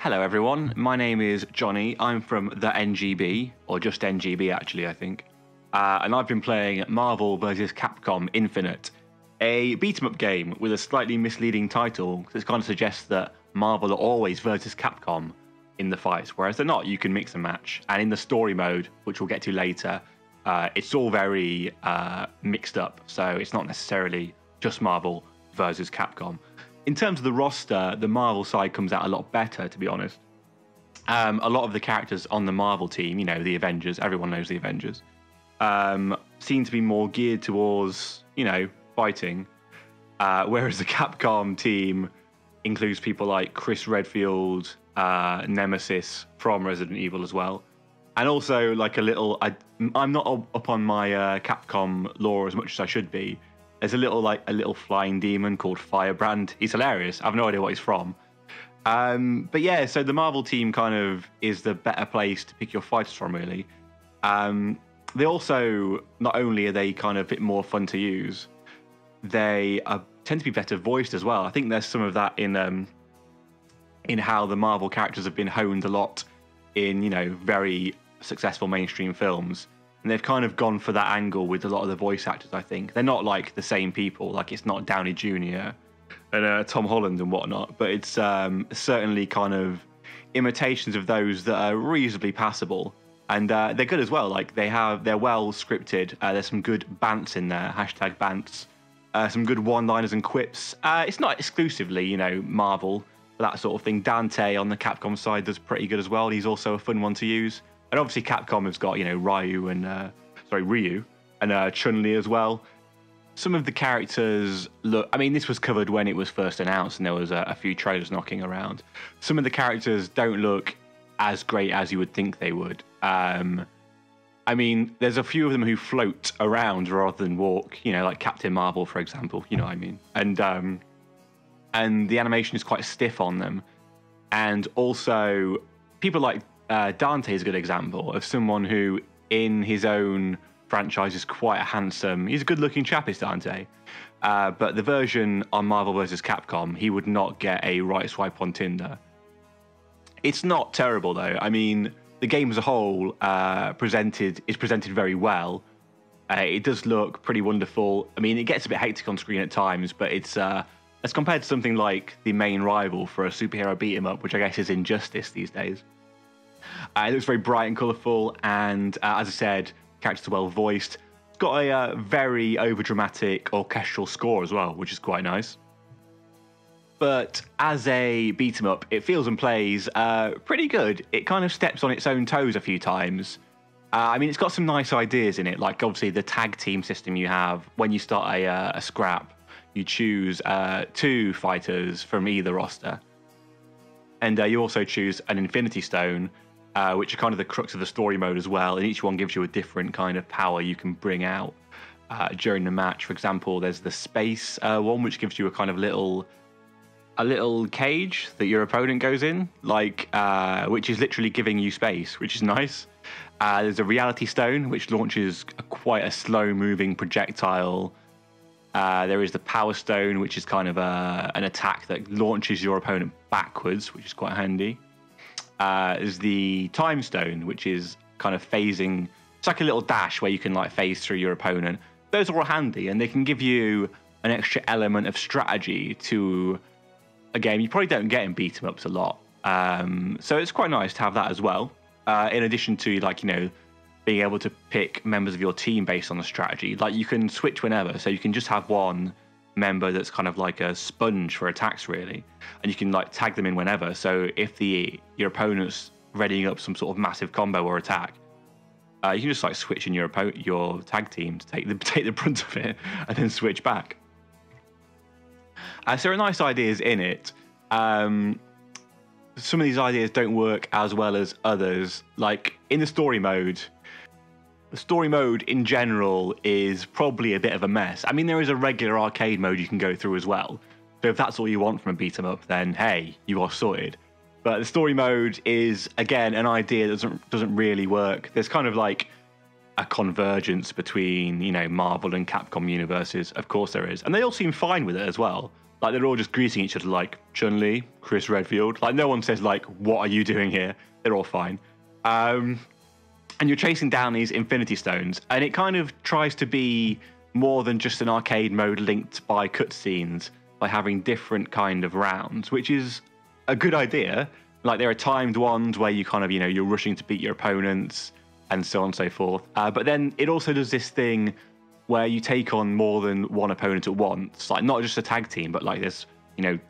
Hello everyone, my name is Jonny. I'm from the NGB, or just NGB actually, I think. And I've been playing Marvel vs. Capcom Infinite, a beat-em-up game with a slightly misleading title, because it kind of suggests that Marvel are always versus Capcom in the fights, whereas they're not. You can mix and match. And in the story mode, which we'll get to later, it's all very mixed up, so it's not necessarily just Marvel versus Capcom. In terms of the roster, the Marvel side comes out a lot better, to be honest. A lot of the characters on the Marvel team, you know, the Avengers, everyone knows the Avengers, seem to be more geared towards, you know, fighting. Whereas the Capcom team includes people like Chris Redfield, Nemesis from Resident Evil as well. And also, like, a little... I'm not up on my Capcom lore as much as I should be. There's a little flying demon called Firebrand. He's hilarious. I have no idea what he's from. But yeah, so the Marvel team kind of is the better place to pick your fighters from, really. They also, not only are they kind of a bit more fun to use, they tend to be better voiced as well. I think there's some of that in how the Marvel characters have been honed a lot in, you know, very successful mainstream films. And they've kind of gone for that angle with a lot of the voice actors, I think. They're not like the same people, like it's not Downey Jr. and Tom Holland and whatnot, but it's certainly kind of imitations of those that are reasonably passable. And they're good as well, like they're well scripted. There's some good bants in there, hashtag bants. Some good one-liners and quips. It's not exclusively, you know, Marvel, that sort of thing. Dante on the Capcom side does pretty good as well. He's also a fun one to use. And obviously Capcom has got, you know, Ryu and Chun-Li as well. Some of the characters look... I mean, this was covered when it was first announced and there was a few trailers knocking around. Some of the characters don't look as great as you would think they would. I mean, there's a few of them who float around rather than walk, you know, like Captain Marvel, for example, you know what I mean? And the animation is quite stiff on them. And also, people like Dante is a good example of someone who, in his own franchise, is quite a handsome... He's a good-looking chap, is Dante. But the version on Marvel vs. Capcom, he would not get a right swipe on Tinder. It's not terrible, though. I mean, the game as a whole is presented very well. It does look pretty wonderful. I mean, it gets a bit hectic on screen at times, but it's as compared to something like the main rival for a superhero beat-em-up, which I guess is Injustice these days. It looks very bright and colourful, and as I said, characters are well voiced. It's got a very overdramatic orchestral score as well, which is quite nice. But as a beat-em-up, it feels and plays pretty good. It kind of steps on its own toes a few times. I mean, it's got some nice ideas in it, like obviously the tag team system you have. When you start a scrap, you choose 2 fighters from either roster. And you also choose an Infinity Stone, which are kind of the crux of the story mode as well. And each one gives you a different kind of power you can bring out during the match. For example, there's the space one, which gives you a kind of little cage that your opponent goes in, like which is literally giving you space, which is nice. There's a reality stone, which launches quite a slow-moving projectile. There is the power stone, which is kind of an attack that launches your opponent backwards, which is quite handy. There's the time stone, which is kind of phasing. It's like a little dash where you can like phase through your opponent. Those are all handy, and they can give you an extra element of strategy to a game you probably don't get in beat-em-ups a lot. So it's quite nice to have that as well. In addition to, like, you know, being able to pick members of your team based on the strategy. Like, you can switch whenever, so you can just have one member that's kind of like a sponge for attacks, really, and you can like tag them in whenever. So if your opponent's readying up some sort of massive combo or attack, you can just like switch in your tag team to take the brunt of it and then switch back. So there are nice ideas in it. Some of these ideas don't work as well as others. Like in the story mode, in general is probably a bit of a mess. I mean, there is a regular arcade mode you can go through as well. So if that's all you want from a beat 'em up, then hey, you are sorted. But the story mode is, again, an idea that doesn't really work. There's kind of like a convergence between, you know, Marvel and Capcom universes. Of course there is. And they all seem fine with it as well. Like they're all just greeting each other like Chun-Li, Chris Redfield. Like no one says like, "What are you doing here?" They're all fine. And you're chasing down these Infinity Stones, and it kind of tries to be more than just an arcade mode linked by cutscenes, by having different kind of rounds, which is a good idea. Like there are timed ones where you kind of, you're rushing to beat your opponents and so on and so forth. But then it also does this thing where you take on more than one opponent at once, like not just a tag team, but like there's,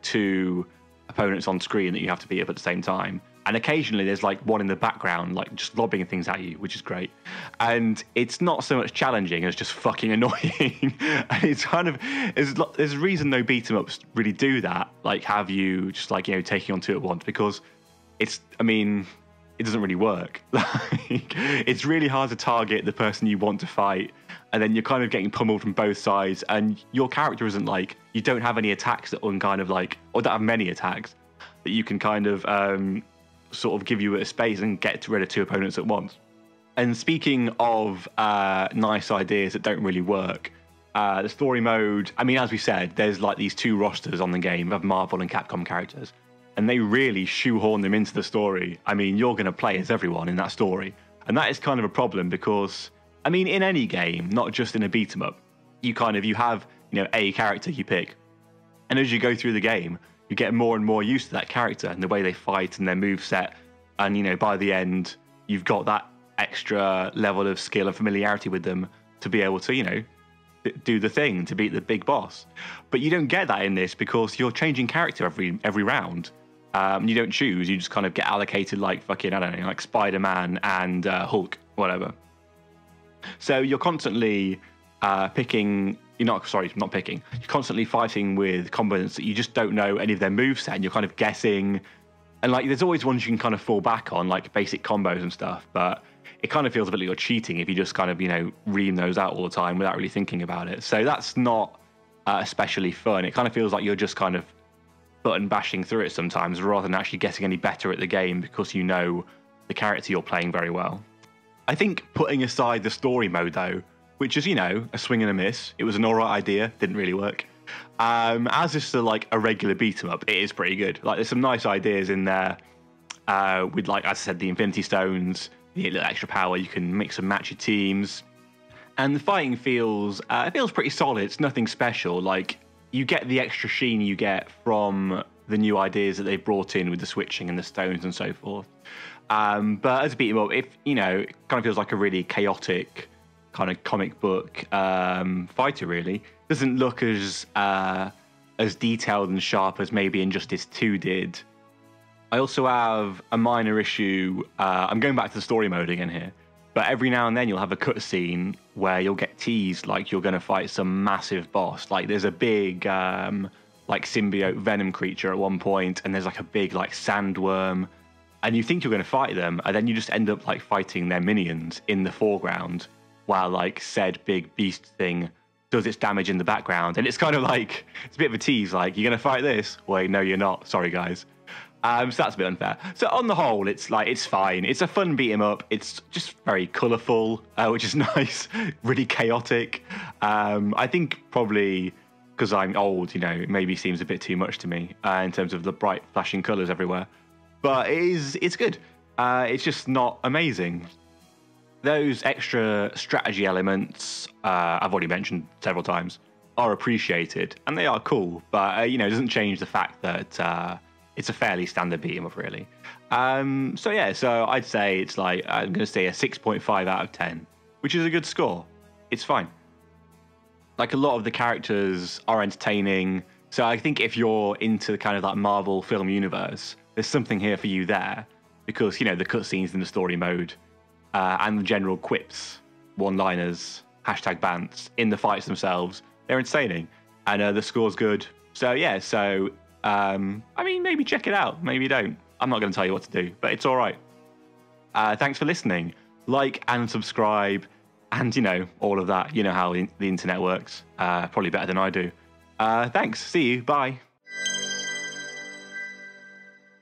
2 opponents on screen that you have to beat up at the same time. And occasionally there's like one in the background, like just lobbing things at you, which is great. And it's not so much challenging as just fucking annoying. And it's kind of, there's a reason no beat 'em ups really do that. Like have you just like, taking on 2 at once, because it doesn't really work. Like, it's really hard to target the person you want to fight. And then you're kind of getting pummeled from both sides. And your character isn't like, you don't have any attacks that can kind of like, or don't have many attacks that you can kind of, sort of give you a space and get rid of 2 opponents at once. And speaking of nice ideas that don't really work, the story mode, as we said, there's like these 2 rosters on the game of Marvel and Capcom characters, and they really shoehorn them into the story. You're going to play as everyone in that story, and that is kind of a problem because, in any game, not just in a beat 'em up, you have, a character you pick, and as you go through the game, you get more and more used to that character and the way they fight and their moveset. And, by the end, you've got that extra level of skill and familiarity with them to be able to, do the thing, to beat the big boss. But you don't get that in this because you're changing character every round. You don't choose, you just kind of get allocated like fucking, I don't know, like Spider-Man and Hulk, whatever. So you're constantly picking... You're constantly fighting with combatants that you just don't know any of their moveset, and you're kind of guessing. And like, there's always ones you can kind of fall back on, like basic combos and stuff, but it kind of feels a bit like you're cheating if you just kind of, ream those out all the time without really thinking about it. So that's not especially fun. It kind of feels like you're just kind of button bashing through it sometimes rather than actually getting any better at the game because you know the character you're playing very well. I think putting aside the story mode though, which is, a swing and a miss. It was an alright idea, didn't really work. As just a regular beat 'em up, it is pretty good. Like there's some nice ideas in there with, like, as I said, the Infinity Stones, the little extra power, you can mix and match your teams. And the fighting feels pretty solid. It's nothing special. Like, you get the extra sheen you get from the new ideas that they brought in with the switching and the stones and so forth. But as a beat 'em up, it kind of feels like a really chaotic kind of comic book fighter, really. Doesn't look as detailed and sharp as maybe Injustice 2 did. I also have a minor issue. I'm going back to the story mode again here, but every now and then you'll have a cutscene where you'll get teased like you're going to fight some massive boss. Like there's a big like symbiote venom creature at one point, and there's like a big like sandworm, and you think you're going to fight them, and then you just end up like fighting their minions in the foreground, while like said big beast thing does its damage in the background. And it's kind of like, it's a bit of a tease, like, you're going to fight this? Wait, no, you're not. Sorry, guys. So that's a bit unfair. So on the whole, it's fine. It's a fun beat 'em up. It's just very colourful, which is nice, really chaotic. I think probably because I'm old, it maybe seems a bit too much to me in terms of the bright flashing colours everywhere. But it's good. It's just not amazing. Those extra strategy elements, I've already mentioned several times, are appreciated, and they are cool, but it doesn't change the fact that it's a fairly standard beat 'em up, really. So I'd say it's like, I'm going to say a 6.5 out of 10, which is a good score. It's fine. Like, a lot of the characters are entertaining, so I think if you're into the kind of like Marvel film universe, there's something here for you there, because the cutscenes in the story mode and the general quips, one-liners, hashtag bants in the fights themselves, they're entertaining, and the score's good. So yeah, maybe check it out, maybe you don't. I'm not going to tell you what to do, but it's all right. Thanks for listening. Like and subscribe, and all of that. You know how the internet works. Probably better than I do. Thanks. See you. Bye.